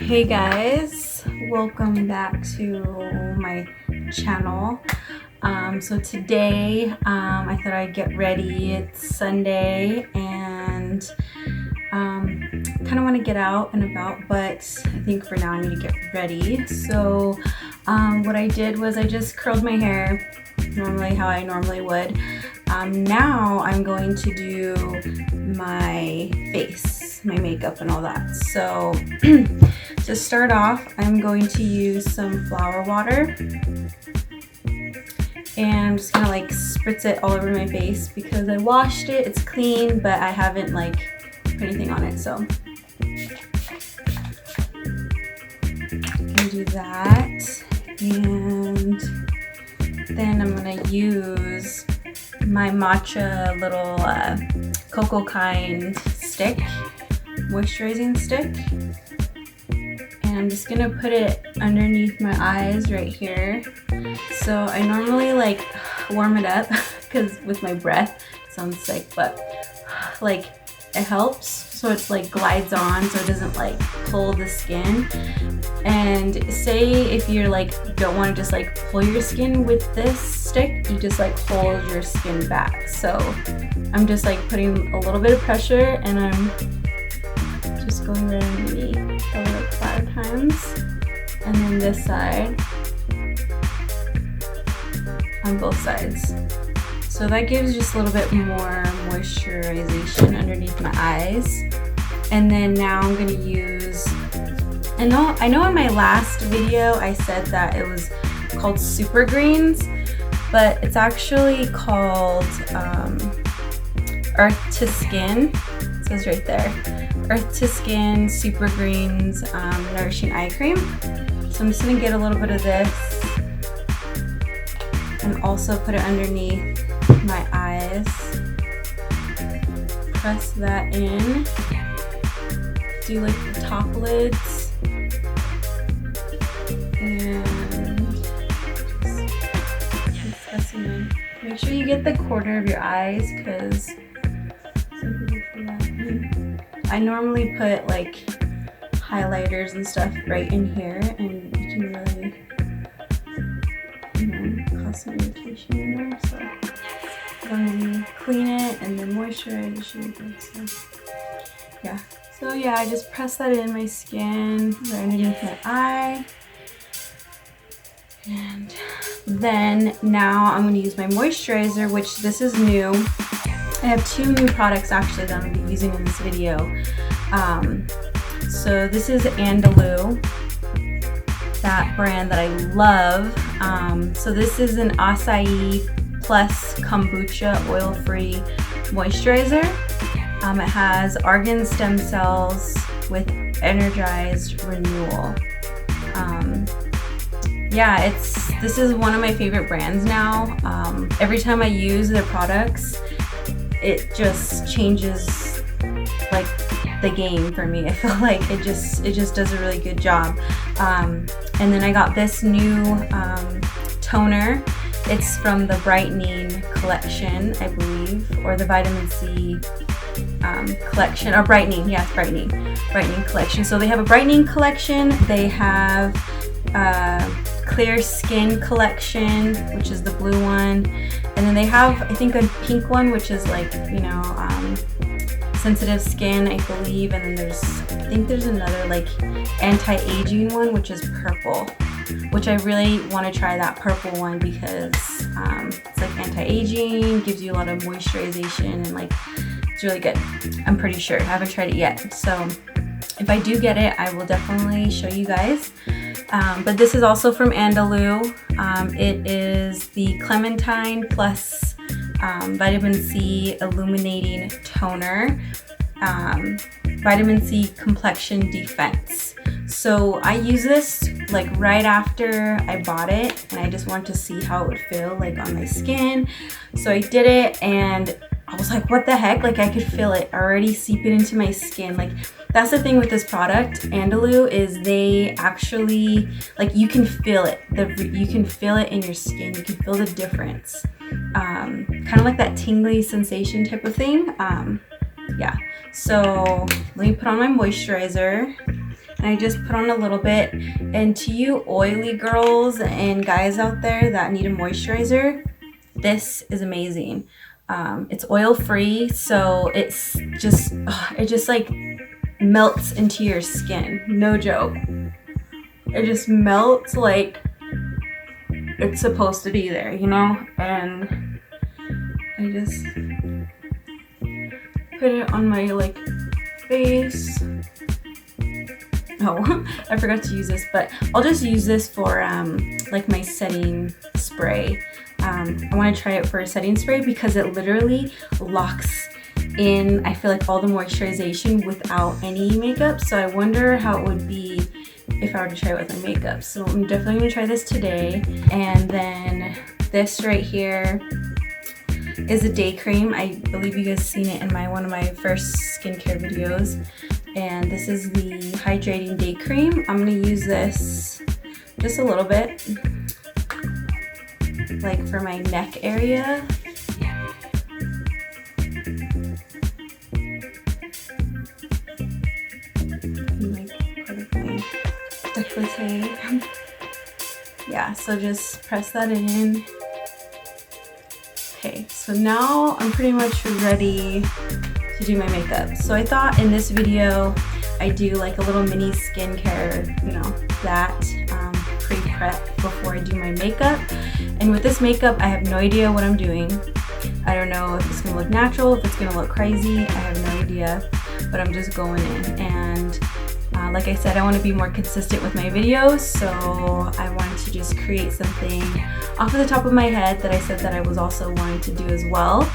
Hey guys, welcome back to my channel. So today I thought I'd get ready. It's Sunday and kind of want to get out and about, but I think for now I need to get ready. So what I did was I just curled my hair normally how I normally would. Now I'm going to do my face, my makeup and all that. So to start off, I'm going to use some flower water and I'm just gonna like spritz it all over my face because I washed it, it's clean, but I haven't like put anything on it, so I'm gonna do that. And then I'm gonna use my matcha little cocoa kind stick, moisturizing stick. And I'm just gonna put it underneath my eyes right here. So I normally like warm it up because with my breath, it sounds sick, but like it helps. So it's like glides on so it doesn't like pull the skin. And say if you're like don't want to just like pull your skin with this stick, you just like hold your skin back. So I'm just like putting a little bit of pressure and I'm just going right underneath for like 5 times. And then this side on both sides. So that gives just a little bit more moisturization underneath my eyes. And then now I'm gonna use, I know in my last video I said that it was called Super Greens, but it's actually called Earth to Skin. It says right there, Earth to Skin Super Greens Nourishing Eye Cream. So I'm just gonna get a little bit of this and also put it underneath my eyes. Press that in. Do like the top lids and just pressing in. Make sure you get the corner of your eyes because some people forget. I normally put like highlighters and stuff right in here, and you can really, cause some irritation in there. So I'm gonna clean it and then moisturize. So yeah. So yeah, I just press that in my skin right underneath my eye. And then now I'm going to use my moisturizer, which this is new. I have 2 new products actually that I'm going to be using in this video. So this is Andalou, that brand that I love. So this is an acai plus kombucha oil-free moisturizer. It has argan stem cells with energized renewal. Yeah, this is one of my favorite brands now. Every time I use their products, it just changes like the game for me. I feel like it just does a really good job. And then I got this new toner. It's from the Brightening collection, I believe, or the vitamin C collection, or brightening, yeah, brightening collection. So they have a brightening collection, they have clear skin collection, which is the blue one, and then they have, I think, a pink one, which is like, sensitive skin, I believe, and then I think there's another like anti-aging one, which is purple, which I really want to try that purple one because it's like anti-aging, gives you a lot of moisturization, and like it's really good. I'm pretty sure. I haven't tried it yet. So if I do get it, I will definitely show you guys. But this is also from Andalou. It is the Clementine Plus Vitamin C Illuminating Toner, Vitamin C Complexion Defense. So I use this like right after I bought it, and I just wanted to see how it would feel like on my skin. So I did it, and I was like, what the heck? Like I could feel it already seeping into my skin. Like that's the thing with this product, Andalou, is they actually, like, you can feel it. You can feel it in your skin. You can feel the difference. Kind of like that tingly sensation type of thing. Yeah. So let me put on my moisturizer. and I just put on a little bit. And to you oily girls and guys out there that need a moisturizer, this is amazing. It's oil free, so it just like melts into your skin. No joke. It just melts like it's supposed to be there, you know? And I just put it on my like face. Oh, I forgot to use this, but I'll just use this for like my setting spray. I want to try it for a setting spray because it literally locks in, I feel like, all the moisturization without any makeup. So I wonder how it would be if I were to try it with my makeup. So I'm definitely going to try this today. And then this right here is a day cream. I believe you guys seen it in one of my first skincare videos. And this is the hydrating day cream. I'm going to use this just a little bit, like for my neck area. Yeah, so just press that in. Okay, so now I'm pretty much ready to do my makeup. So I thought in this video I do like a little mini skincare, you know, that pre-prep before I do my makeup. And with this makeup, I have no idea what I'm doing. I don't know if it's gonna look natural, if it's gonna look crazy. I have no idea, but I'm just going in. And like I said, I want to be more consistent with my videos, so I wanted to just create something off of the top of my head that I said that I was also wanting to do as well,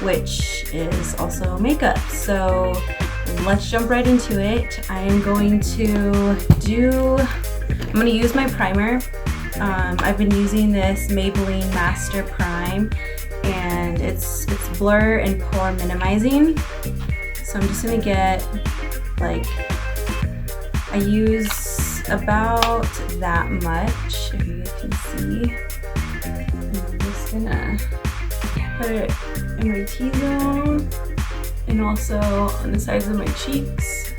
which is also makeup. So let's jump right into it. I'm going to use my primer. I've been using this Maybelline Master Prime, and it's blur and pore minimizing. So I'm just gonna get like, I use about that much, if you can see. And I'm just gonna put it in my T-zone and also on the sides of my cheeks,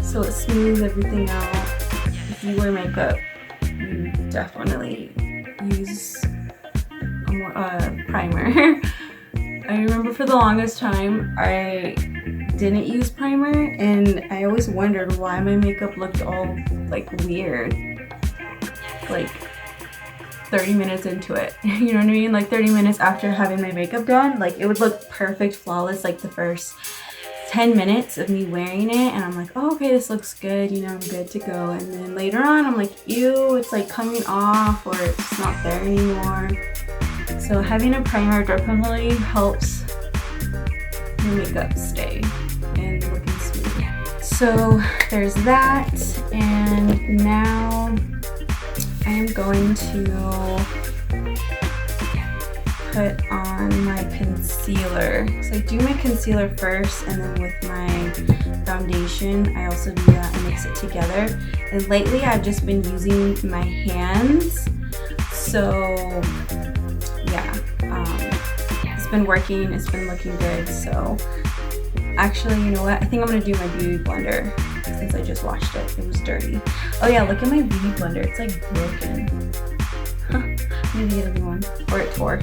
so it smooths everything out. If you wear makeup, you definitely use a primer. I remember for the longest time I didn't use primer, and I always wondered why my makeup looked all like weird, like 30 minutes into it. You know what I mean? Like 30 minutes after having my makeup done, like it would look perfect, flawless, like the first 10 minutes of me wearing it, and I'm like, oh, okay, this looks good, you know, I'm good to go. And then later on I'm like, ew, it's like coming off, or it's not there anymore. So having a primer definitely helps your makeup stay and looking smooth. So there's that, and now I am going to put on my concealer. So I do my concealer first, and then with my foundation I also do that and mix it together. And lately I've just been using my hands, so yeah, it's been working, it's been looking good. So actually, you know what, I think I'm gonna do my beauty blender since I just washed it. It was dirty. Oh yeah, look at my beauty blender, it's like broken. I need to get a new one, or it tore.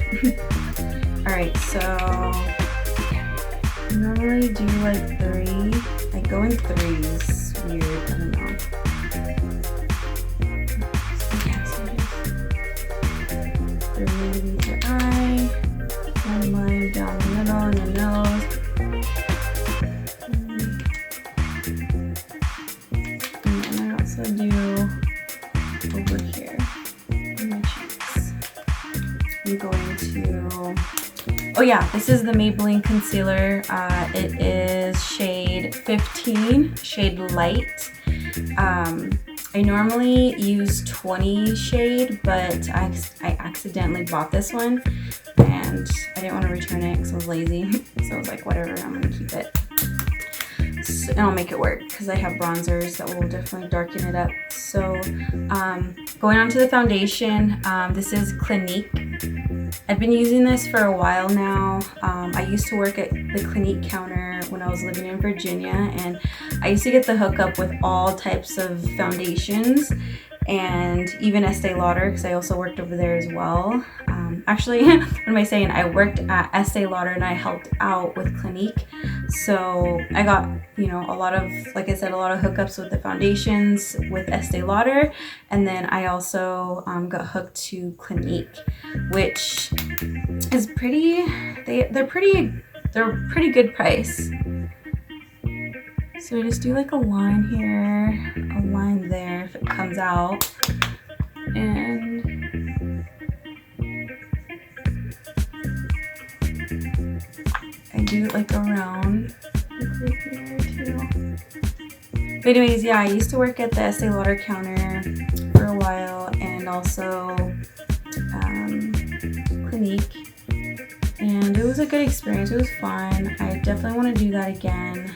Alright, so I normally do like 3. I go in 3s. Weird, I don't know. 3 underneath your eye, 1 line down the middle on your nose. And then I also do over here on my cheeks. I'm going to, oh yeah, this is the Maybelline concealer. It is shade 15, shade light. I normally use 20 shade, but I accidentally bought this one, and I didn't want to return it because I was lazy. So I was like, whatever, I'm gonna keep it. So, and I'll make it work because I have bronzers that will definitely darken it up. So going on to the foundation, this is Clinique. I've been using this for a while now. I used to work at the Clinique counter when I was living in Virginia, and I used to get the hookup with all types of foundations and even Estee Lauder, because I also worked over there as well. Actually, what am I saying? I worked at Estee Lauder and I helped out with Clinique. So I got, you know, a lot of, like I said, a lot of hookups with the foundations with Estee Lauder. And then I also got hooked to Clinique, which is they're pretty good price. So I just do like a line here, a line there if it comes out. And I do it like around here too. But anyways, yeah, I used to work at the Estee Lauder counter for a while, and also Clinique, and it was a good experience. It was fun. I definitely want to do that again,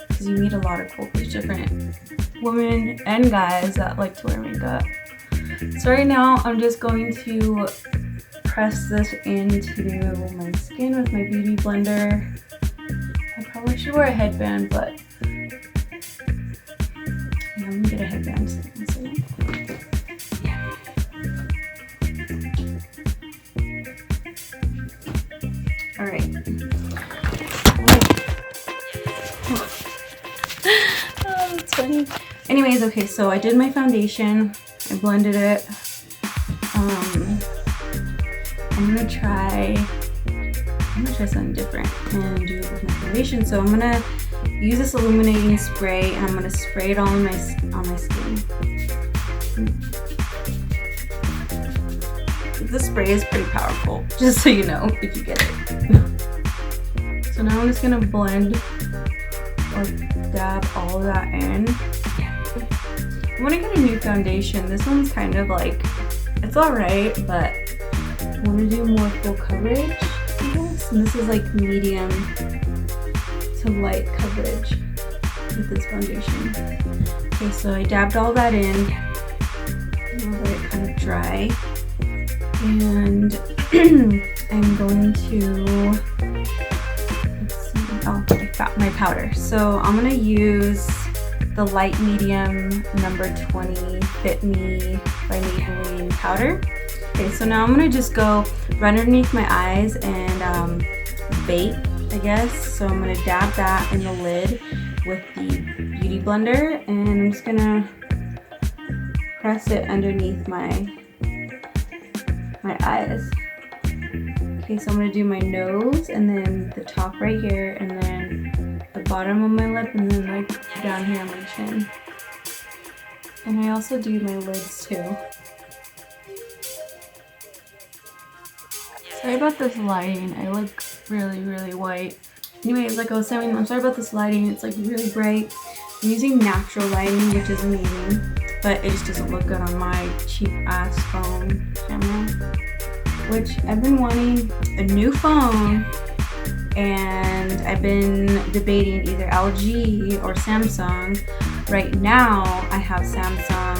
because you meet a lot of cool, different women and guys that like to wear makeup. So right now I'm just going to press this into my skin with my beauty blender. I probably should wear a headband, but yeah, I'm gonna get a headband. All right. Oh, that's funny. Anyways, okay, so I did my foundation. I blended it. I'm gonna try something different and do it with my foundation. So I'm gonna use this illuminating spray, and I'm gonna spray it all on my skin. This spray is pretty powerful, just so you know if you get it. So now I'm just gonna blend or dab all of that in. I want to get a new foundation. This one's kind of like, it's alright, but I want to do more full coverage, I guess. And this is like medium to light coverage with this foundation. Okay, so I dabbed all that in. I'll let it kind of dry. And I'm going to, let's see, oh, I got my powder. So I'm going to use the light medium number 20 Fit Me by Maybelline powder. Okay, so now I'm gonna just go right underneath my eyes and bait, I guess. So I'm gonna dab that in the lid with the beauty blender, and I'm just gonna press it underneath my eyes. Okay, so I'm gonna do my nose, and then the top right here, and then the bottom of my lip, and then like down here on my chin. And I also do my lids too. Sorry about this lighting. I look really white. Anyways, like I was saying, I'm sorry about this lighting. It's like really bright. I'm using natural lighting, which is amazing, but it just doesn't look good on my cheap ass phone camera. Which I've been wanting a new phone, and I've been debating either LG or Samsung. Right now I have Samsung.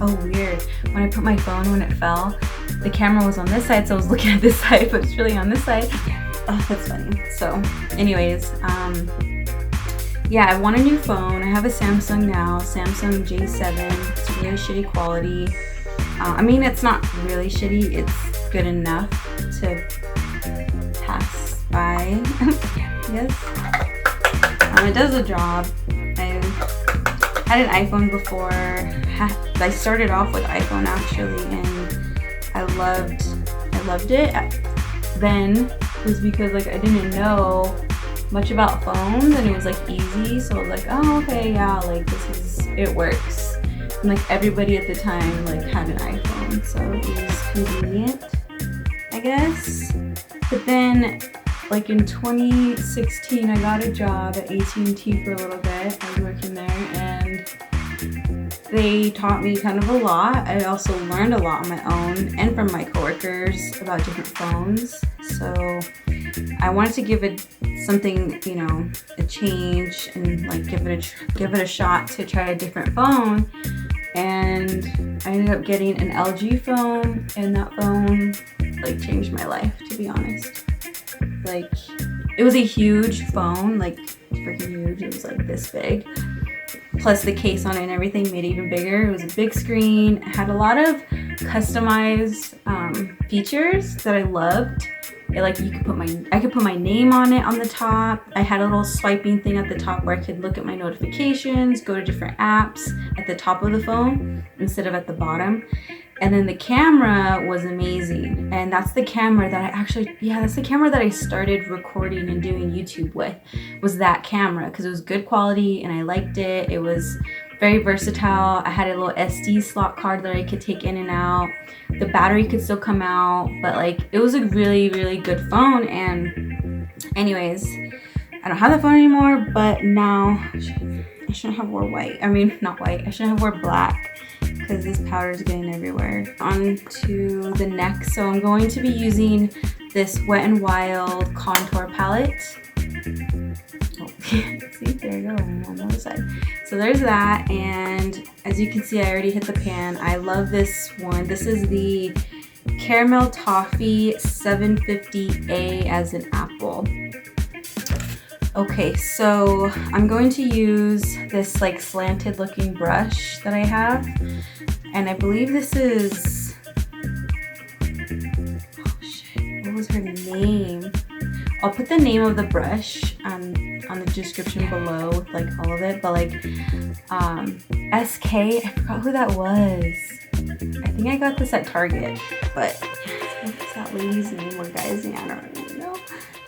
Oh weird. When I put my phone, when it fell, the camera was on this side, so I was looking at this side, but it's really on this side. Oh, that's funny. So anyways, yeah, I want a new phone. I have a Samsung now, Samsung J7. It's really shitty quality. I mean, it's not really shitty, it's good enough to pass by. Yes. It does the job. I had an iPhone before. I started off with iPhone actually, and I loved it. Then it was because like I didn't know much about phones, and it was like easy, so I was like, oh okay, yeah, like it works. And like everybody at the time like had an iPhone, so it was convenient, I guess. But then like in 2016 I got a job at AT&T for a little bit. I was working there, and they taught me kind of a lot. I also learned a lot on my own and from my coworkers about different phones. So I wanted to give it something, you know, a change, and like give it a shot to try a different phone. and I ended up getting an LG phone, and that phone like changed my life, to be honest. Like, it was a huge phone, like freaking huge. It was like this big, plus the case on it and everything made it even bigger. It was a big screen. It had a lot of customized features that I loved. Like, I could put my name on it on the top. I had a little swiping thing at the top where I could look at my notifications, go to different apps at the top of the phone instead of at the bottom. And then the camera was amazing. And that's the camera that that's the camera that I started recording and doing YouTube with, was that camera, because it was good quality and I liked it. It was very versatile. I had a little SD slot card that I could take in and out. The battery could still come out, but like, it was a really, really good phone. And anyways, I don't have the phone anymore, but now I shouldn't have wore white. I mean, not white. I shouldn't have wore black, because this powder is getting everywhere. On to the next. So I'm going to be using this Wet n Wild contour palette. Oh, see, there you go, on the other side. So there's that, and as you can see, I already hit the pan. I love this one. This is the Caramel Toffee 750A as an apple. Okay, so I'm going to use this like slanted looking brush that I have, and I believe this is, oh shit, what was her name? I'll put the name of the brush on the description below with like all of it, but like SK, I forgot who that was. I think I got this at Target, but what's that lady's name or guy's name? I don't really know.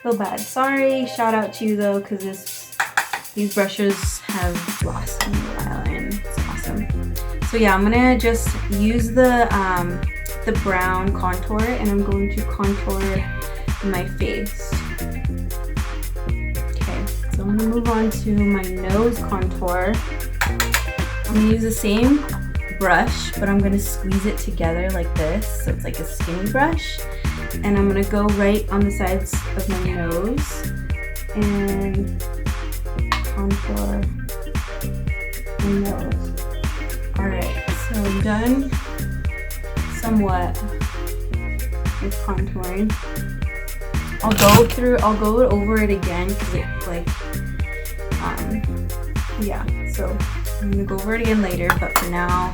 Feel bad. Sorry. Shout out to you though, because these brushes have lasted me a while and it's awesome. So yeah, I'm gonna just use the brown contour, and I'm going to contour my face. Okay, so I'm gonna move on to my nose contour. I'm gonna use the same brush, but I'm gonna squeeze it together like this, so it's like a skinny brush. And I'm gonna go right on the sides of my nose and contour my nose. Alright, so I'm done somewhat with contouring. I'll go over it again because it's like, yeah, so I'm gonna go over it again later, but for now,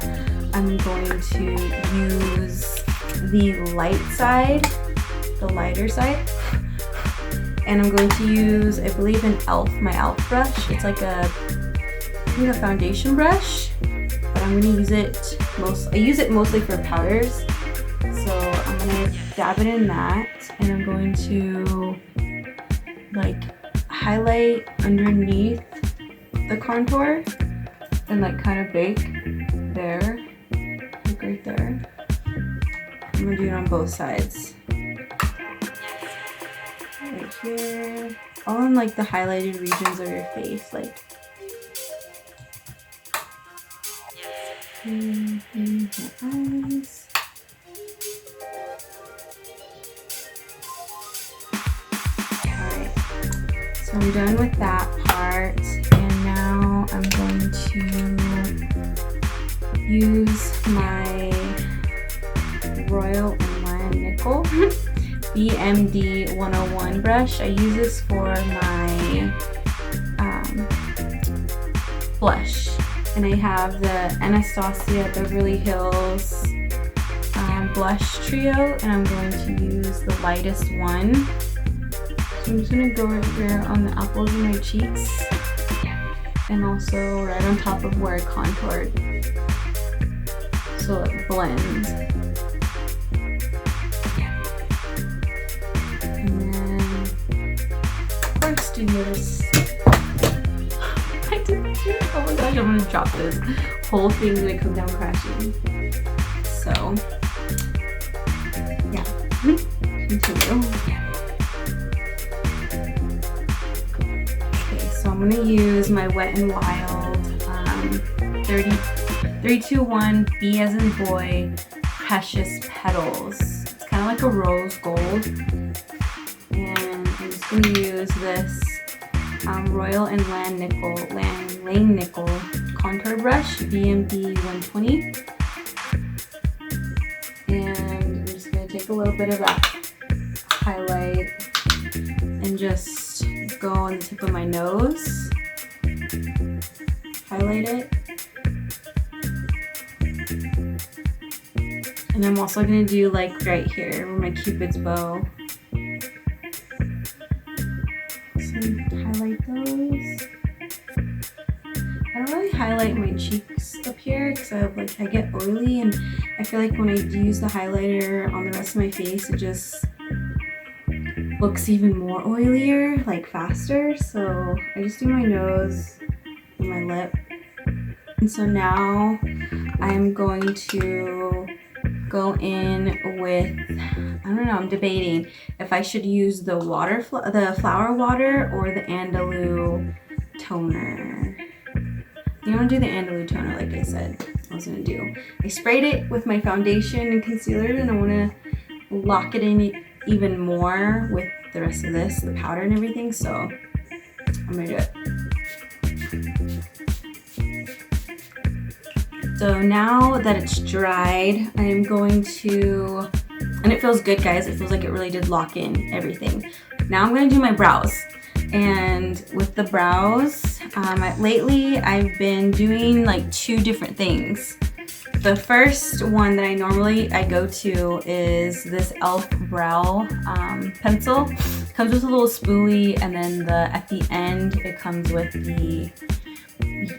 I'm going to use the lighter side, and I'm going to use, I believe, my e.l.f. brush. It's like I think a foundation brush, but I'm gonna use it I use it mostly for powders. So I'm gonna dab it in that, and I'm going to like highlight underneath the contour and like kind of bake there, like right there. I'm gonna do it on both sides. Right here, all in like the highlighted regions of your face, like. My eyes. Alright, so I'm done with that part, and now I'm going to use my Royal and Land Nickel BMD 101 brush. I use this for my blush, and I have the Anastasia Beverly Hills blush trio, and I'm going to use the lightest one. So I'm just gonna go right here on the apples of my cheeks, and also right on top of where I contoured, so it blends. And then, of course, do this. I didn't do it. Oh my gosh, I'm gonna drop this whole thing gonna come down crashing. So, yeah, continue. Okay, so I'm gonna use my Wet n Wild 321 B as in boy Precious Petals. It's kind of like a rose gold, and I'm just gonna use this Royal and Land Nickel contour brush, BMB 120. And I'm just gonna take a little bit of that highlight and just go on the tip of my nose, highlight it. And I'm also gonna do like right here where my Cupid's bow. So highlight those. I don't really highlight my cheeks up here because I get oily, and I feel like when I use the highlighter on the rest of my face, it just looks even more oilier, like faster. So I just do my nose and my lip. And so now I'm going to go in with, I don't know, I'm debating if I should use the flower water or the Andalou toner. I'm gonna do the Andalou toner like I said I was gonna do. I sprayed it with my foundation and concealer, and I wanna lock it in even more with the rest of this, the powder and everything, so I'm gonna do it. So now that it's dried, I am going to, and it feels good guys, it feels like it really did lock in everything. Now I'm gonna do my brows. And with the brows, lately I've been doing like 2 different things. The first one that I go to is this e.l.f. brow pencil. It comes with a little spoolie, and then at the end it comes with the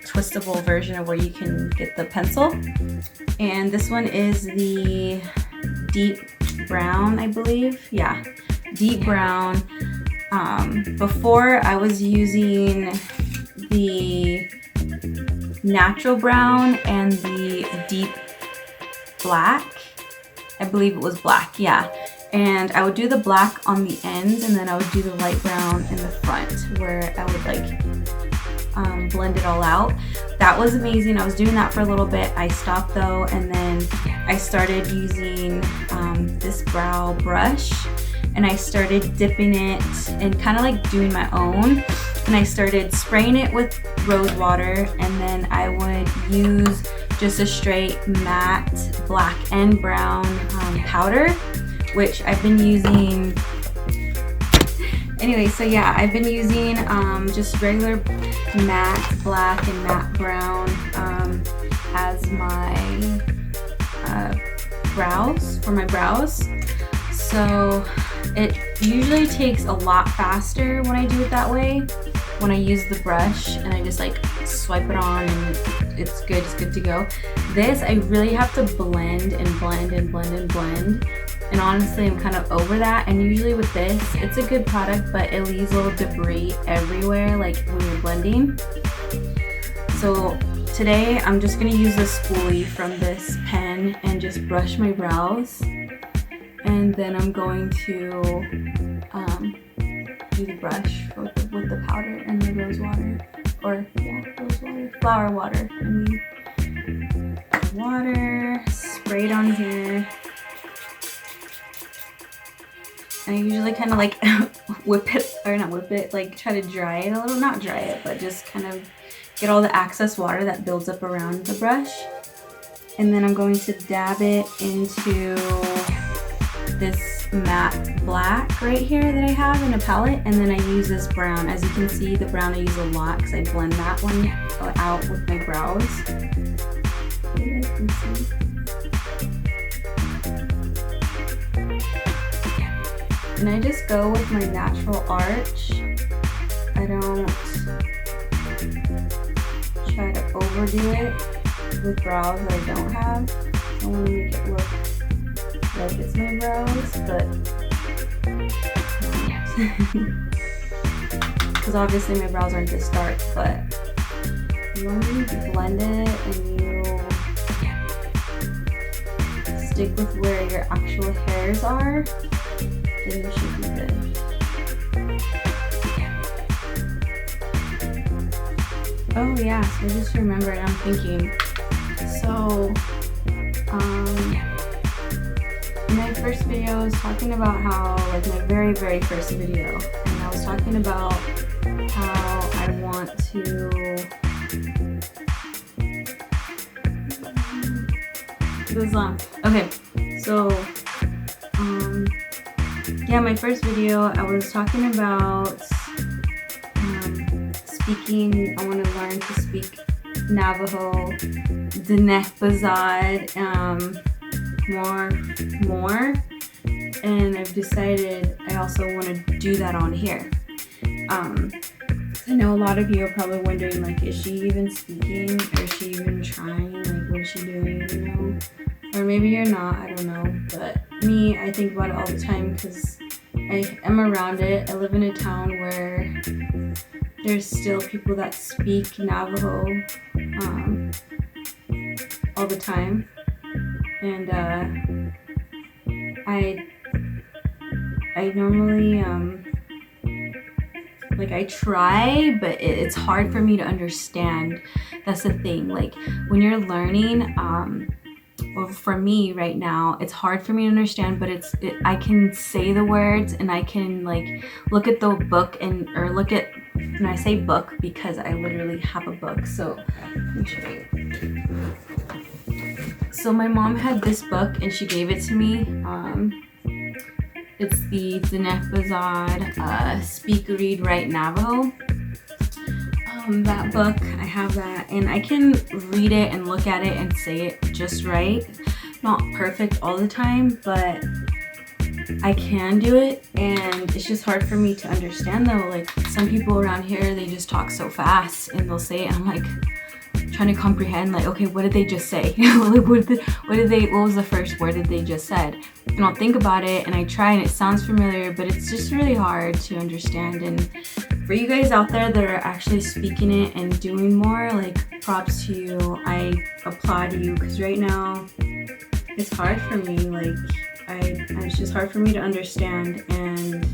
twistable version of where you can get the pencil. And this one is the deep brown, I believe. Yeah, deep brown. Before I was using the natural brown and the deep black. I believe it was black, yeah. And I would do the black on the ends, and then I would do the light brown in the front where I would like blend it all out. That was amazing. I was doing that for a little bit. I stopped though, and then I started using this brow brush, and I started dipping it and kind of like doing my own. And I started spraying it with rose water, and then I would use just a straight matte black and brown powder, which I've been using. Anyway, so yeah, I've been using just regular matte black and matte brown as my brows, for my brows. So it usually takes a lot faster when I do it that way, when I use the brush and I just like swipe it on and it's good to go. This, I really have to blend and blend and blend and blend. And honestly, I'm kind of over that. And usually with this, it's a good product, but it leaves little debris everywhere, like when you're blending. So today, I'm just gonna use the spoolie from this pen and just brush my brows. And then I'm going to do the brush with the powder and the rose water. Or, yeah, rose water. Flower water, I mean. Water, spray it on here. And I usually kind of like whip it, or not whip it, like try to dry it a little, not dry it, but just kind of get all the excess water that builds up around the brush. And then I'm going to dab it into this matte black right here that I have in a palette. And then I use this brown. As you can see, the brown I use a lot because I blend that one out with my brows. You guys can see. And I just go with my natural arch. I don't try to overdo it with brows that I don't have. I want to make it look like it's my brows, but because obviously my brows aren't this dark, but you want to blend it and you stick with where your actual hairs are, then you should be good. Oh yeah, so I just remembered, I'm thinking, so in my first video I was talking about how, like my very first video, and I was talking about how I want to Goes long. Okay, so yeah, my first video I was talking about speaking. I want to learn to speak Navajo, Dinek Bazad, more, and I've decided I also want to do that on here. I know a lot of you are probably wondering, like, is she even speaking, or is she even trying, like, what is she doing, you know? Or maybe you're not, I don't know, but me, I think about it all the time because I am around it. I live in a town where there's still people that speak Navajo all the time, and I normally like, I try, but it's hard for me to understand. That's the thing. Like, when you're learning, well, for me right now, it's hard for me to understand, but I can say the words, and I can, like, look at the book or look at, and I say book because I literally have a book. So let me show you. So my mom had this book, and she gave it to me. It's the Dinek Bazad Speak, Read, Write Navajo. That book, I have that, and I can read it and look at it and say it just right. Not perfect all the time, but I can do it, and it's just hard for me to understand though. Like, some people around here, they just talk so fast and they'll say it, and I'm like trying to comprehend, like, okay, what did they just say? What was the first word that they just said? And I'll think about it, and I try, and it sounds familiar, but it's just really hard to understand. And for you guys out there that are actually speaking it and doing more, like, props to you. I applaud you, because right now it's hard for me. Like, it's just hard for me to understand, and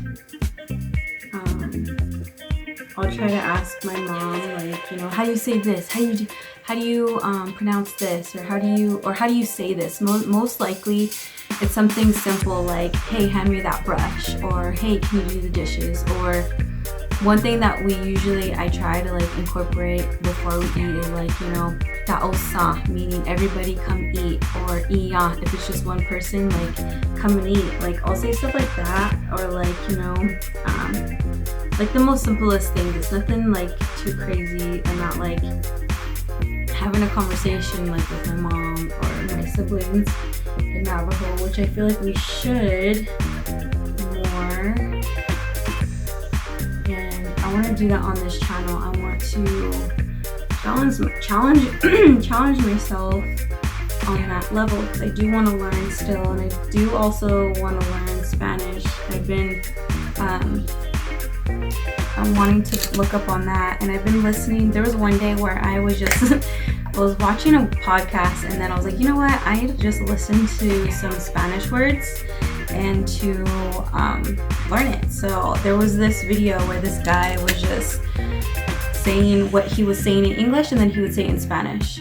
I'll try to ask my mom, like, you know, how do you say this? How do you pronounce this? Or how do you say this? Most likely it's something simple like, hey, hand me that brush, or hey, can you do the dishes? Or one thing that I try to, like, incorporate before we eat is, like, you know, ta'osa, meaning everybody come eat, or iya, if it's just one person, like, come and eat. Like, I'll say stuff like that, or, like, you know, like the most simplest things. It's nothing, like, too crazy. I'm not, like, having a conversation, like, with my mom or my siblings in Navajo, which I feel like we should more. And I want to do that on this channel. I want to challenge myself on that level, because I do want to learn still, and I do also want to learn Spanish. I've been I'm wanting to look up on that, and I've been listening. There was one day where I was just I was watching a podcast, and then I was like, you know what, I need to just listen to some Spanish words and to learn it. So there was this video where this guy was just saying what he was saying in English, and then he would say it in Spanish.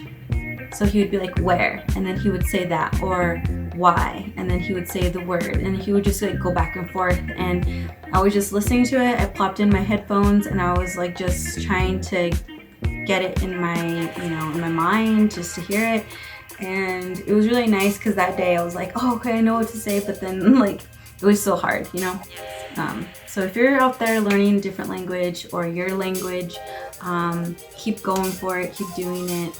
So he would be like, where, and then he would say that, or why, and then he would say the word, and he would just, like, go back and forth. And I was just listening to it. I plopped in my headphones, and I was, like, just trying to get it in my, you know, in my mind, just to hear it. And it was really nice, because that day I was like, oh, okay, I know what to say, but then, like, it was so hard, you know. So if you're out there learning a different language, or your language, keep going for it, keep doing it.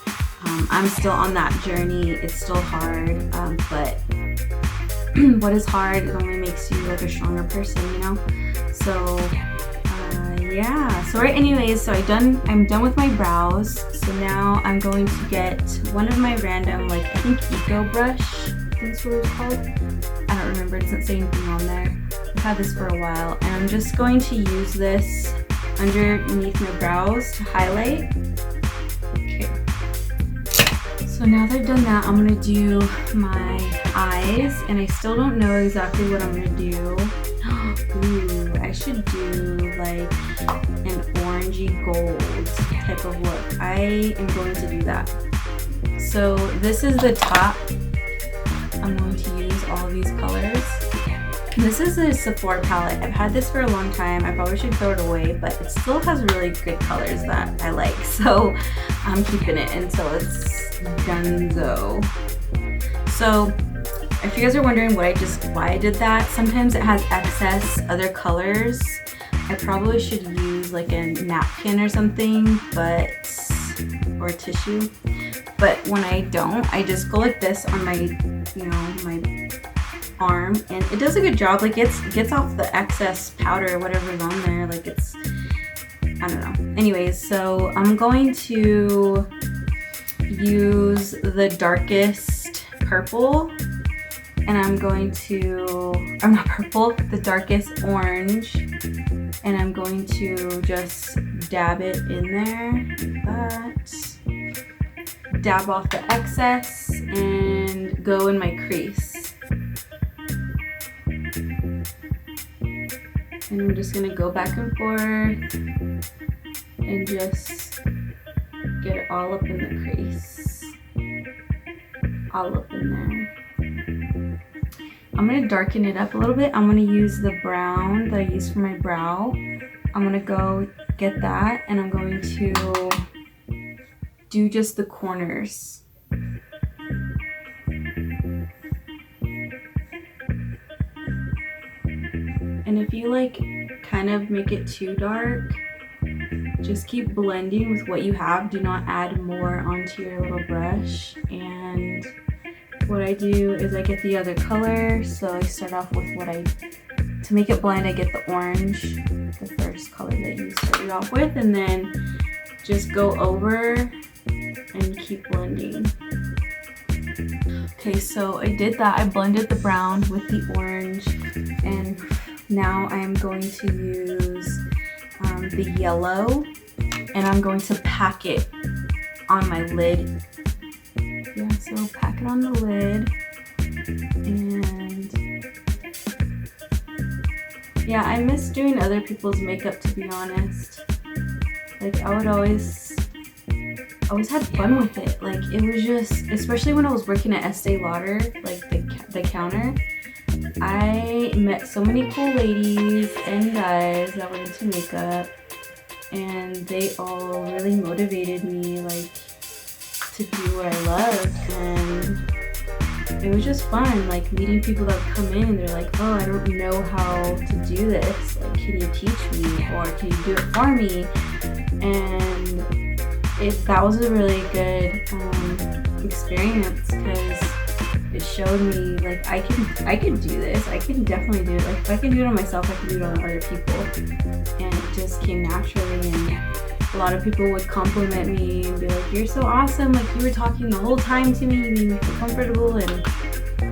I'm still on that journey. It's still hard, but what is hard, it only makes you, like, a stronger person, you know. So yeah, so anyways, so I'm done with my brows. So now I'm going to get one of my random, like, I think Eco Brush, I think that's what it's called. I don't remember, it doesn't say anything on there. I've had this for a while, and I'm just going to use this underneath my brows to highlight. Okay. So now that I've done that, I'm gonna do my eyes, and I still don't know exactly what I'm gonna do. Ooh, I should do, like, an orangey gold type of look. I am going to do that. So this is the top. I'm going to use all of these colors. This is a Sephora palette. I've had this for a long time. I probably should throw it away, but it still has really good colors that I like. So I'm keeping it until it's donezo. So So if you guys are wondering why I did that, sometimes it has excess other colors. I probably should use like a napkin or something, or a tissue. But when I don't, I just go like this on my, my arm, and it does a good job. Like it gets off the excess powder or whatever's on there. Like it's, I don't know. Anyways, so I'm going to use the darkest purple, and I'm going to, or not purple, the darkest orange, and I'm going to just dab it in there like that. Dab off the excess and go in my crease. And I'm just gonna go back and forth and just get it all up in the crease. All up in there. I'm gonna darken it up a little bit. I'm gonna use the brown that I use for my brow. I'm gonna go get that, and I'm going to do just the corners. And if you like kind of make it too dark, just keep blending with what you have. Do not add more onto your little brush. And what I do is I get the other color. So I start off with to make it blend, I get the orange, the first color that you started off with, and then just go over and keep blending. Okay, so I did that. I blended the brown with the orange, and now I am going to use the yellow, and I'm going to pack it on my lid. Yeah, so pack it on the lid, and yeah, I miss doing other people's makeup, to be honest. Like I would always had fun with it. Like it was just, especially when I was working at Estee Lauder, like the counter, I met so many cool ladies and guys that were into makeup, and they all really motivated me like to do what I loved, and it was just fun, like meeting people that would come in and they're like, oh, I don't know how to do this, like can you teach me, or can you do it for me? And that was a really good experience, because it showed me like I can do this. I can definitely do it. Like if I can do it on myself, I can do it on other people. And it just came naturally, and a lot of people would compliment me and be like, you're so awesome, like you were talking the whole time to me, you made me feel comfortable. And I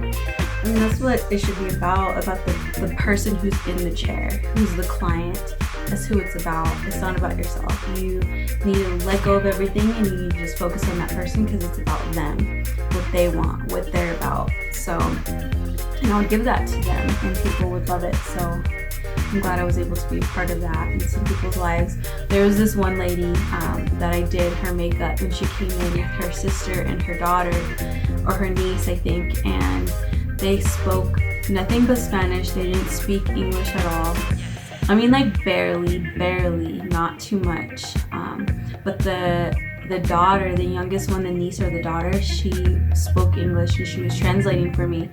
mean, that's what it should be about the person who's in the chair, who's the client. That's who it's about. It's not about yourself. You need to let go of everything, and you need to just focus on that person, because it's about them, what they want, what they're about. So, and I'll give that to them, and people would love it. So I'm glad I was able to be a part of that in some people's lives. There was this one lady that I did her makeup, and she came in with her sister and her daughter, or her niece, I think, and they spoke nothing but Spanish. They didn't speak English at all. I mean, like barely, not too much. But the daughter, the youngest one, the niece or the daughter, she spoke English, and she was translating for me.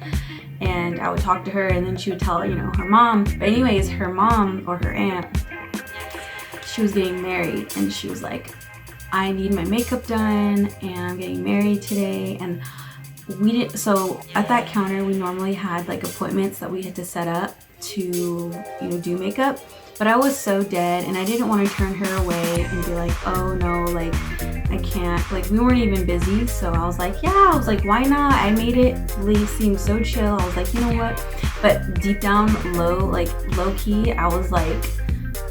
And I would talk to her, and then she would tell, her mom. But anyways, her mom or her aunt, she was getting married, and she was like, I need my makeup done, and I'm getting married today. And we didn't, so at that counter, we normally had like appointments that we had to set up to, do makeup. But I was so dead, and I didn't want to turn her away and be like, oh no, like I can't, like we weren't even busy. So I was like, why not? I made it seem so chill. I was like, you know what? But deep down low key, I was like,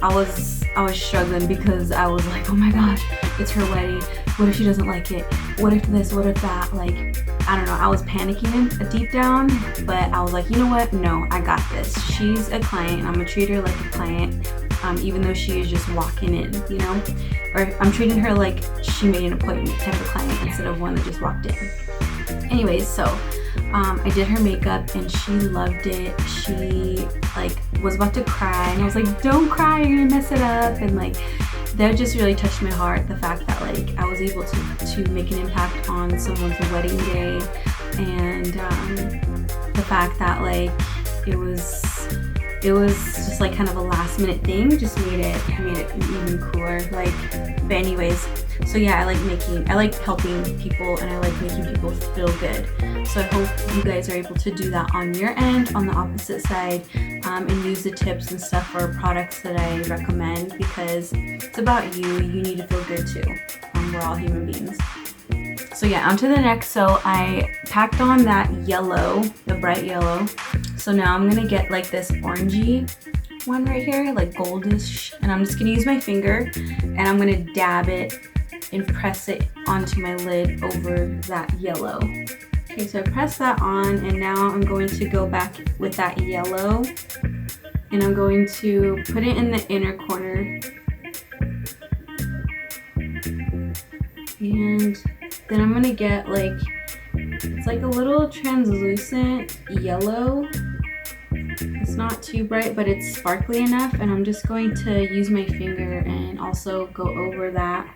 I was struggling, because I was like, oh my gosh, it's her wedding. What if she doesn't like it? What if this? What if that? Like, I don't know. I was panicking deep down, but I was like, you know what? No, I got this. She's a client. I'm gonna treat her like a client, even though she is just walking in, Or I'm treating her like she made an appointment type of client instead of one that just walked in. Anyways, so I did her makeup, and she loved it. She was about to cry, and I was like, don't cry, you're gonna mess it up. And that just really touched my heart, the fact that I was able to make an impact on someone's wedding day. and the fact that like it was just like kind of a last minute thing just made it even cooler. Like, but anyways, so yeah, I like helping people, and I like making people feel good. So I hope you guys are able to do that on your end, on the opposite side, and use the tips and stuff for products that I recommend, because it's about you. You need to feel good too. We're all human beings. So yeah, on to the next. So I packed on that yellow, the bright yellow. So now I'm gonna get like this orangey one right here, like goldish, and I'm just gonna use my finger and I'm gonna dab it and press it onto my lid over that yellow. Okay, so I pressed that on, and now I'm going to go back with that yellow, and I'm going to put it in the inner corner. And then I'm gonna get like, it's like a little translucent yellow. It's not too bright, but it's sparkly enough, and I'm just going to use my finger and also go over that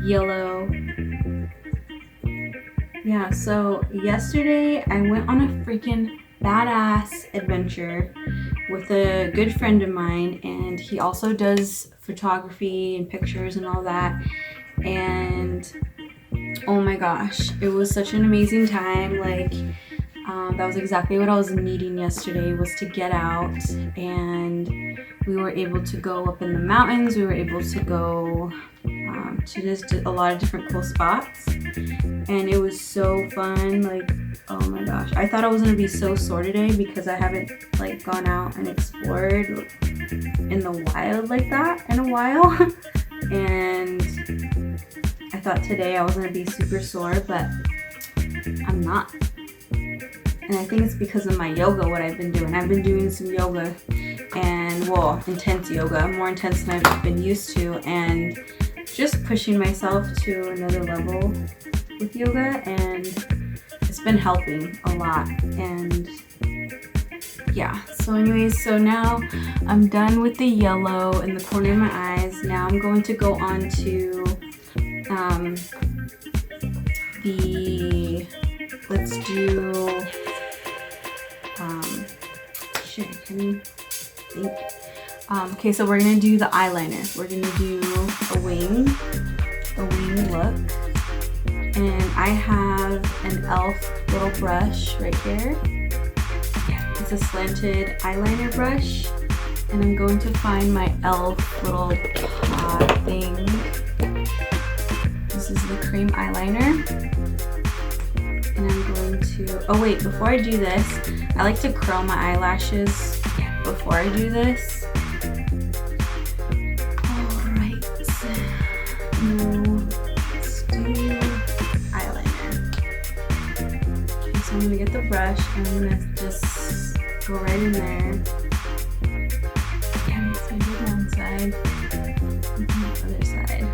yellow. Yeah, so yesterday I went on a freaking badass adventure with a good friend of mine, and he also does photography and pictures and all that. And oh my gosh, it was such an amazing time. Like, that was exactly what I was needing yesterday, was to get out, and we were able to go up in the mountains. We were able to go to just a lot of different cool spots, and it was so fun. Like, oh my gosh, I thought I was gonna be so sore today because I haven't like gone out and explored in the wild like that in a while. And I thought today I was gonna be super sore, but I'm not. And I think it's because of my yoga, what I've been doing. I've been doing some yoga, and well, intense yoga, more intense than I've been used to, and just pushing myself to another level with yoga, and it's been helping a lot. And yeah, so anyways, so now I'm done with the yellow in the corner of my eyes. Now I'm going to go on to let's do shit, I can't even think. Okay, so we're gonna do the eyeliner. We're gonna do a wing look, and I have an e.l.f. little brush right here. It's a slanted eyeliner brush, and I'm going to find my e.l.f. little pod thing. This is the cream eyeliner, and I'm going to, oh wait, before I do this, I like to curl my eyelashes before I do this. Alright, now let's do eyeliner. Okay, so I'm going to get the brush, and I'm going to just go right in there. And so I do one side, and the other side.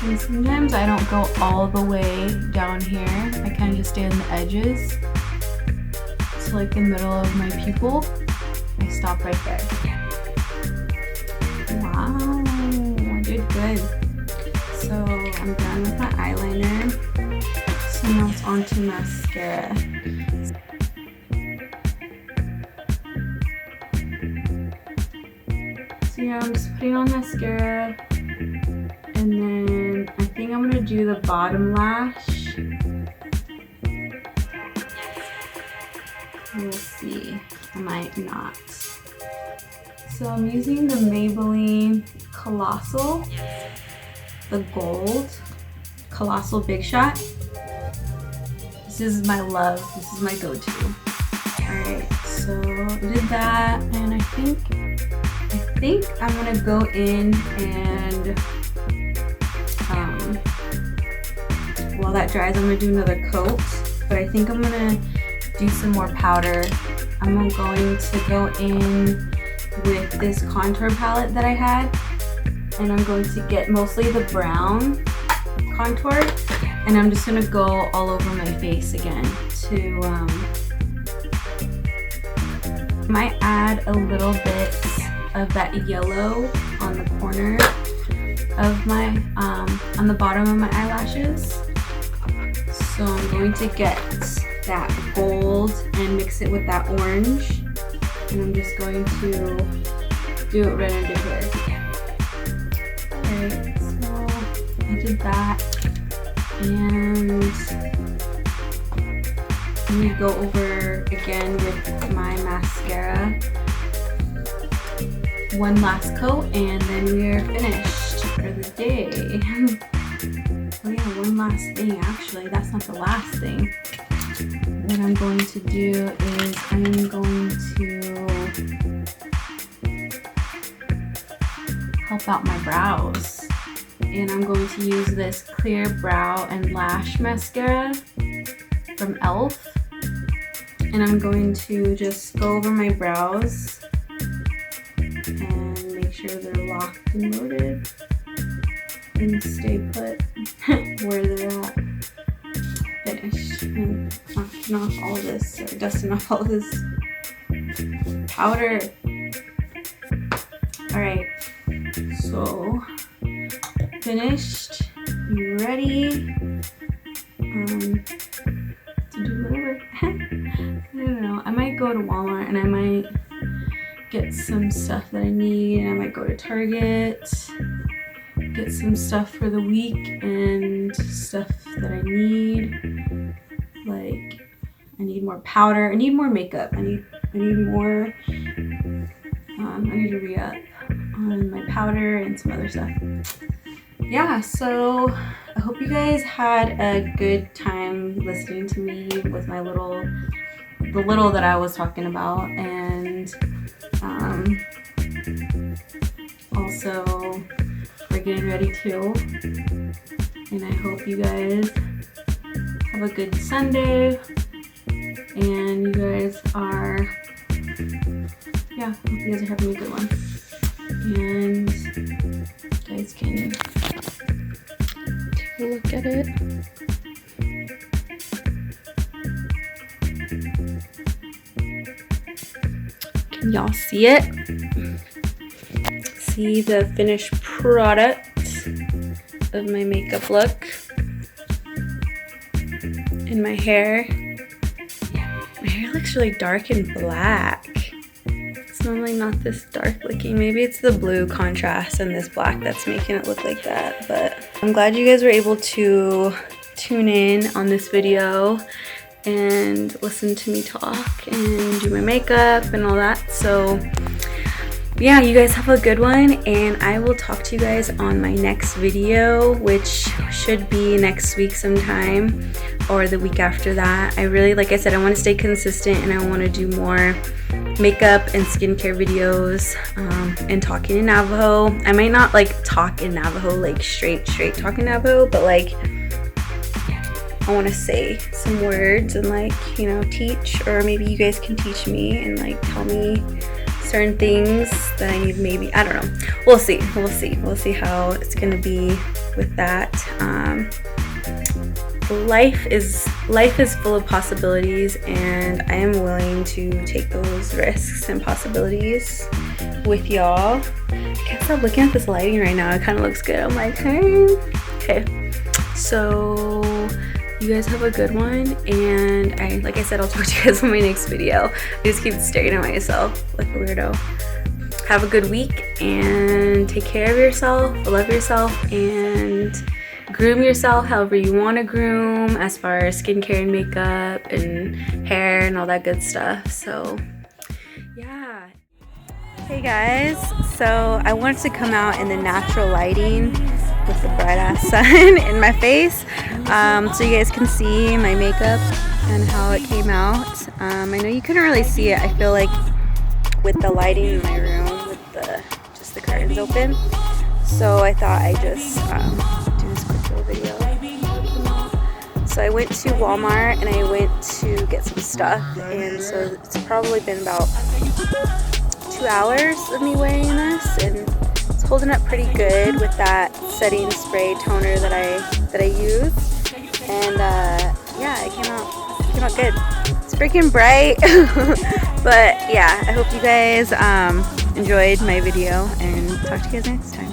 And sometimes I don't go all the way down here. I kind of just stay on the edges. So like the middle of my pupil, I stop right there. Wow, I did good. So I'm done with my eyeliner. So now it's on to mascara. So yeah, I'm just putting on mascara, and then I think I'm gonna do the bottom lash. We'll see, I might not. So I'm using the Maybelline Colossal, the gold, Colossal Big Shot. This is my love, this is my go-to. Alright, so I did that, and I think I'm gonna go in and while that dries, I'm gonna do another coat, but I think I'm gonna do some more powder. I'm going to go in with this contour palette that I had, and I'm going to get mostly the brown contour, and I'm just gonna go all over my face again to might add a little bit of that yellow on the corner of my on the bottom of my eyelashes. So I'm going to get that gold and mix it with that orange. And I'm just going to do it right under here. Alright, so I did that. And let me go over again with my mascara. One last coat and then we are finished for the day. Oh yeah, one last thing actually. That's not the last thing. What I'm going to do is I'm going to help out my brows. And I'm going to use this Clear Brow and Lash Mascara from e.l.f. And I'm going to just go over my brows and make sure they're locked and loaded and stay put where they're at. Finished. And knocking off all this, or dusting off all this powder. Alright, so finished. You ready to do whatever? I don't know. I might go to Walmart and I might get some stuff that I need. I might go to Target, get some stuff for the week and stuff that I need. Like, I need more powder. I need more makeup. I need more. I need to re-up on my powder and some other stuff. Yeah, so I hope you guys had a good time listening to me with my the little that I was talking about, and also we're getting ready too. And I hope you guys have a good Sunday, and you guys are, yeah, I hope you guys are having a good one. And you guys can take a look at it. Can y'all see it? See the finished product of my makeup look. And my hair. My hair looks really dark and black. It's normally not this dark looking. Maybe it's the blue contrast and this black that's making it look like that. But I'm glad you guys were able to tune in on this video and listen to me talk and do my makeup and all that. So yeah, you guys have a good one, and I will talk to you guys on my next video, which should be next week sometime or the week after that. I really, like I said, I want to stay consistent and I want to do more makeup and skincare videos and talking in Navajo. I might not like talk in Navajo, like straight talk in Navajo, but like I want to say some words and like, you know, teach, or maybe you guys can teach me and like tell me certain things that I need. Maybe, I don't know, we'll see how it's gonna be with that. Life is full of possibilities, and I am willing to take those risks and possibilities with y'all. I can't stop looking at this lighting right now. It kind of looks good. I'm like, hey. Okay, so you guys have a good one, and like I said, I'll talk to you guys in my next video. I just keep staring at myself like a weirdo. Have a good week and take care of yourself, love yourself, and groom yourself however you want to groom, as far as skincare and makeup and hair and all that good stuff. So yeah. Hey guys, so I wanted to come out in the natural lighting with the bright ass sun in my face, so you guys can see my makeup and how it came out. I know you couldn't really see it, I feel like, with the lighting in my room with just the curtains open, so I thought I'd just do this quick little video. So I went to Walmart and I went to get some stuff, and so it's probably been about 2 hours of me wearing this, and it's holding up pretty good with that setting spray toner that I use. And yeah, it came out good. It's freaking bright. But yeah, I hope you guys enjoyed my video, and talk to you guys next time.